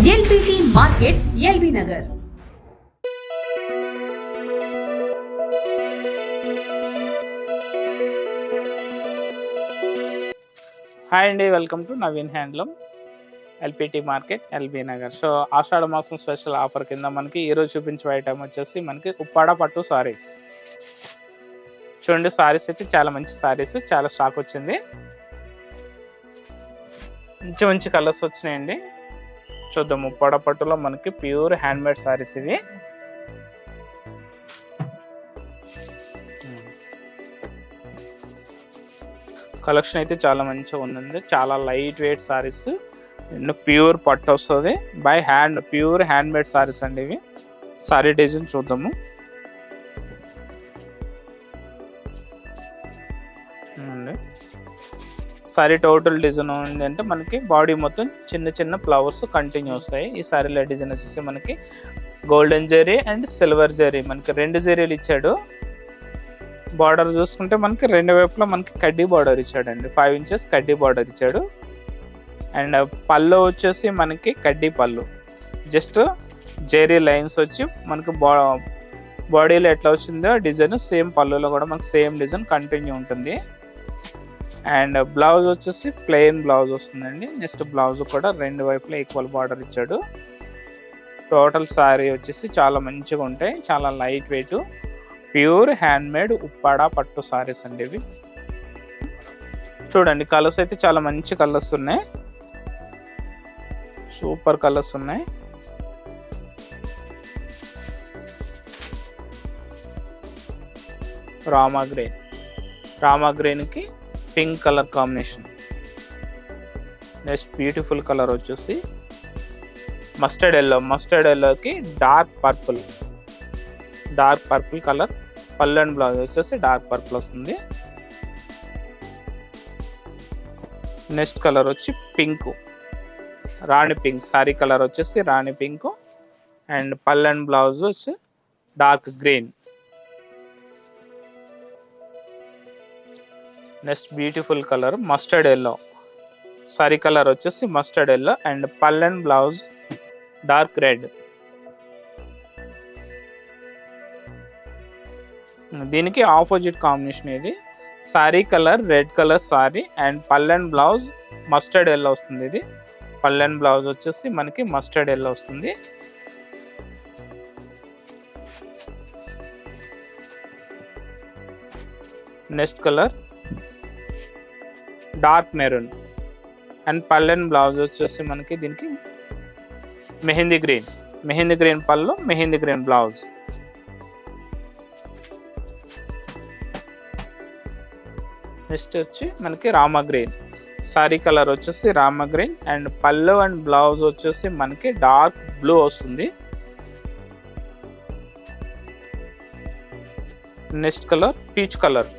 LBT market, LB Nagar. Hi అండి, welcome to Naveen handloom, LPT market, LB Nagar. So Ashadha మాసం special offer కింద మనకి ఈరోజు చూపించే ఐటమ్ వచ్చేసి మనకి ఉప్పాడ పట్టు సారీస్. చూడండి, సారీస్ అయితే చాలా మంచి సారీస్, చాలా స్టాక్ వచ్చింది. మంచి మంచి కలర్స్ వచ్చినాయండి. చూద్దాం. ఉప్పాడ పట్టులో మనకి ప్యూర్ హ్యాండ్మేడ్ సారీస్ ఇవి. కలెక్షన్ అయితే చాలా మంచిగా ఉందండి. చాలా లైట్ వెయిట్ సారీస్, ప్యూర్ పట్టు వస్తుంది, by hand, pure hand made saris అండి ఇవి. సారీ డిజైన్ చూద్దాము. సారీ టోటల్ డిజైన్ ఏంటంటే మనకి బాడీ మొత్తం చిన్న చిన్న ఫ్లవర్స్ కంటిన్యూ వస్తాయి. ఈ సారీలో డిజైన్ వచ్చేసి మనకి golden zari and silver zari, మనకి 2 జరీలు ఇచ్చాడు. బార్డర్ చూసుకుంటే మనకి 2 వైపులా మనకి కడ్డీ బార్డర్ ఇచ్చాడండి, 5 ఇంచెస్ కడ్డీ బార్డర్ ఇచ్చాడు. అండ్ పళ్ళు వచ్చేసి మనకి కడ్డీ పళ్ళు, జస్ట్ జెరీ లైన్స్ వచ్చి మనకి బాడీలో ఎట్లా వచ్చిందో డిజైన్ సేమ్ పళ్ళులో కూడా మనకి సేమ్ డిజైన్ కంటిన్యూ ఉంటుంది. అండ్ బ్లౌజ్ వచ్చేసి ప్లెయిన్ బ్లౌజ్ వస్తుందండి. నెక్స్ట్ బ్లౌజ్ కూడా 2 వైపులా ఈక్వల్ బార్డర్ ఇచ్చాడు. టోటల్ సారీ వచ్చేసి చాలా మంచిగా ఉంటాయి, చాలా light weight, pure hand made Uppada పట్టు సారీస్ అండి ఇవి. చూడండి, కలర్స్ అయితే చాలా మంచి కలర్స్ ఉన్నాయి, సూపర్ కలర్స్ ఉన్నాయి. రామా గ్రీన్కి pink colour combination. Next beautiful colour వచ్చేసి మస్టర్డ్ ఎల్లోకి డార్క్ పర్పుల్ కలర్. పళ్ళు అండ్ బ్లౌజ్ వచ్చేసి డార్క్ పర్పుల్ వస్తుంది. నెక్స్ట్ కలర్ వచ్చి పింక్, రాణి పింక్. సారీ కలర్ వచ్చేసి రాణి పింక్. అండ్ పళ్ళు అండ్ బ్లౌజ్ వచ్చి dark green. Next beautiful colour mustard yellow. Sorry colour వచ్చేసి మస్టర్డ్ ఎల్లో అండ్ పళ్ళు అండ్ బ్లౌజ్ డార్క్ రెడ్. దీనికి ఆపోజిట్ కాంబినేషన్ ఇది. Sorry colour red colour sorry and పళ్ళు and blouse mustard yellow వస్తుంది. ఇది పళ్ళు అండ్ బ్లౌజ్ వచ్చేసి మనకి మస్టర్డ్ ఎల్లో వస్తుంది. Next colour dark maroon and పళ్ళు అండ్ బ్లౌజ్ వచ్చేసి మనకి దీనికి మెహందీ గ్రీన్ పళ్ళు, మెహందీ గ్రీన్ బ్లౌజ్. నెక్స్ట్ వచ్చి మనకి రామా గ్రీన్. సారీ కలర్ వచ్చేసి రామా గ్రీన్ అండ్ పళ్ళు అండ్ బ్లౌజ్ వచ్చేసి మనకి డార్క్ బ్లూ వస్తుంది. Next colour peach colour.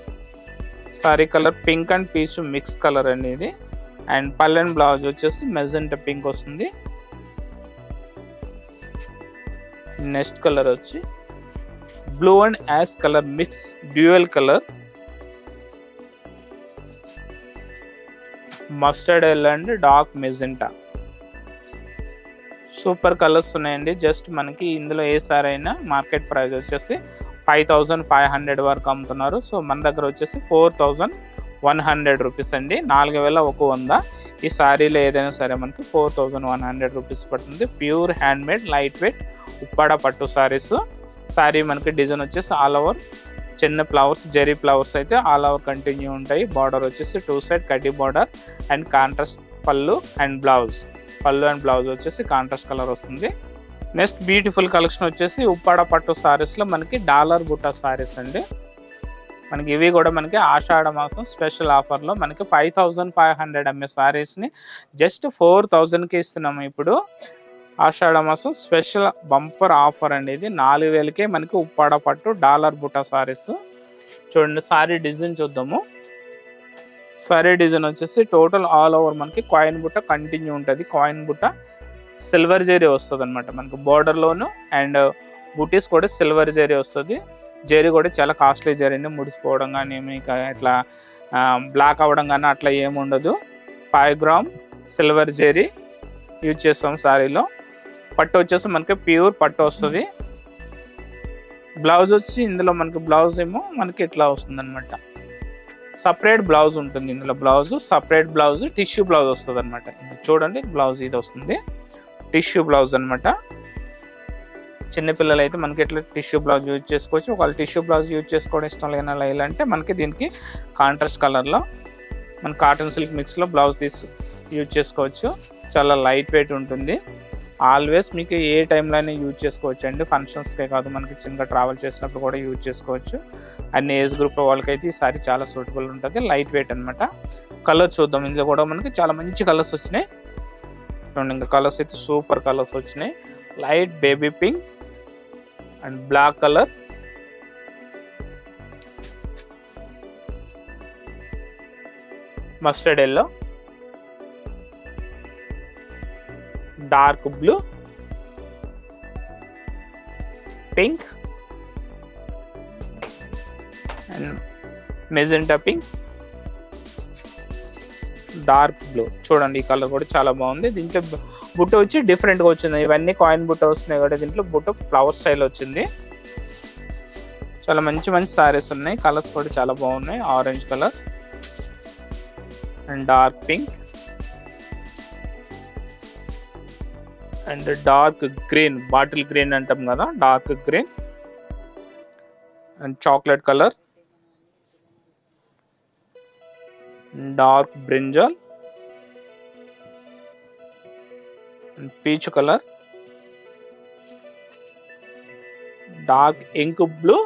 Sari colour pink and peach mix colour అనేది. అండ్ పళ్ళు అండ్ బ్లౌజ్ వచ్చేసి మెజెంటా పింక్ వస్తుంది. నెక్స్ట్ కలర్ వచ్చి blue and ash colour mix dual colour. Mustard yellow and dark magenta. Super colours ఉన్నాయండి. Just మనకి ఇందులో ఏ సారీ అయినా మార్కెట్ ప్రైస్ వచ్చేసి 5500 వరకు అమ్ముతున్నారు. సో మన దగ్గర వచ్చేసి 4100 రూపీస్ అండి, 4100. ఈ సారీలో ఏదైనా సరే మనకి 4100 రూపీస్ పడుతుంది. Pure hand made light weight Uppada పట్టు సారీస్. సారీ మనకి డిజైన్ వచ్చేసి ఆల్ ఓవర్ చిన్న ఫ్లవర్స్, జెరీ ఫ్లవర్స్ అయితే ఆల్ ఓవర్ కంటిన్యూ ఉంటాయి. బార్డర్ వచ్చేసి 2 సైడ్ కడ్డీ బార్డర్ అండ్ కాంట్రాస్ట్ పళ్ళు అండ్ బ్లౌజ్ వచ్చేసి కాంట్రాస్ట్ కలర్ వస్తుంది. నెక్స్ట్ బ్యూటిఫుల్ కలెక్షన్ వచ్చేసి ఉప్పాడ పట్టు సారీస్లో మనకి డాలర్ బుట్ట సారీస్ అండి. మనకి ఇవి కూడా మనకి ఆషాఢ మాసం స్పెషల్ ఆఫర్లో మనకి 5500 అమ్మే సారీస్ని జస్ట్ 4000కి ఇస్తున్నాము ఇప్పుడు. ఆషాఢ మాసం స్పెషల్ బంపర్ ఆఫర్ అండి ఇది. 4000కే మనకి ఉప్పాడ పట్టు డాలర్ బుట్ట సారీస్. చూడండి, సారీ డిజైన్ చూద్దాము. సారీ డిజైన్ వచ్చేసి టోటల్ ఆల్ ఓవర్ మనకి కాయిన్ బుట్ట కంటిన్యూ ఉంటుంది. కాయిన్ బుట్ట సిల్వర్ జరీ వస్తుంది అనమాట మనకి బార్డర్లోను. అండ్ బుటీస్ కూడా సిల్వర్ జరీ వస్తుంది. జరీ కూడా చాలా కాస్ట్లీ జరీని, ముడిసిపోవడం కానీ మీకు ఇట్లా బ్లాక్ అవ్వడం కానీ అట్లా ఏముండదు. 5 గ్రామ్ సిల్వర్ జరీ యూజ్ చేస్తాం సారీలో. పట్టు వచ్చేసి మనకి ప్యూర్ పట్టు వస్తుంది. బ్లౌజ్ వచ్చి ఇందులో మనకి బ్లౌజ్ ఏమో మనకి ఇట్లా వస్తుంది అనమాట. సపరేట్ బ్లౌజ్ ఉంటుంది ఇందులో. Blouse separate blouse tissue blouse వస్తుంది అనమాట. చూడండి బ్లౌజ్ ఇది వస్తుంది, టిష్యూ బ్లౌజ్ అనమాట. చిన్నపిల్లలు అయితే మనకి ఇట్లా టిష్యూ బ్లౌజ్ యూజ్ చేసుకోవచ్చు. ఒకవేళ టిష్యూ బ్లౌజ్ యూజ్ చేసుకోవడం ఇష్టం లేని ఇలా అంటే మనకి దీనికి కాంట్రాస్ట్ కలర్లో మన కాటన్ సిల్క్ మిక్స్లో బ్లౌజ్ యూజ్ చేసుకోవచ్చు. చాలా లైట్ వెయిట్ ఉంటుంది. ఆల్వేస్ మీకు ఏ టైంలో అయినా యూజ్ చేసుకోవచ్చు అండి. ఫంక్షన్స్కే కాదు, మనకి చిన్నగా ట్రావెల్ చేసినప్పుడు కూడా యూజ్ చేసుకోవచ్చు. అన్ని ఏజ్ గ్రూప్ వాళ్ళకైతే ఈ సారీ చాలా సూటబుల్ ఉంటుంది. లైట్ వెయిట్ అనమాట. కలర్ చూద్దాం. ఇందులో కూడా మనకి చాలా మంచి కలర్స్ వచ్చినాయి. చూడండి, ఇంకా కలర్స్ అయితే సూపర్ కలర్స్ వచ్చినాయి. Light baby pink and black colour, mustard yellow, dark blue, pink and magenta pink, dark blue. చూడండి ఈ కలర్ కూడా చాలా బాగుంది. దీంట్లో బుట్ట వచ్చి డిఫరెంట్గా వచ్చింది. ఇవన్నీ కాయిన్ బుట్ట వస్తున్నాయి కాబట్టి దీంట్లో బుట్ట ఫ్లవర్ స్టైల్ వచ్చింది. చాలా మంచి మంచి సారీస్ ఉన్నాయి. కలర్స్ కూడా చాలా బాగున్నాయి. Orange colour and dark pink and dark green, bottle green అంటాం కదా, dark green and chocolate colour, dark brinjal and peach colour, dark ink blue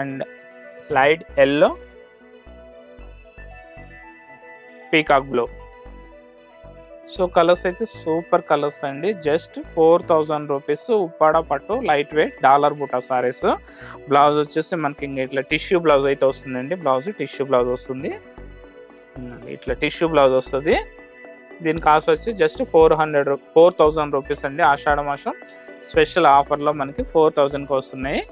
and light yellow, peacock blue. So colours అయితే super colours అండి. జస్ట్ 4000 rupees Uppada పట్టు light weight dollar బుటా saris. Blouse వచ్చేసి మనకి ఇంకా ఇట్లా టిష్యూ బ్లౌజ్ అయితే వస్తుందండి. బ్లౌజ్ టిష్యూ బ్లౌజ్ వస్తుంది, ఇట్లా టిష్యూ బ్లౌజ్ వస్తుంది. దీని కాస్ట్ వచ్చి జస్ట్ 4000 రూపీస్ అండి. ఆషాఢ మాసం స్పెషల్ ఆఫర్లో మనకి 4000కి వస్తున్నాయి.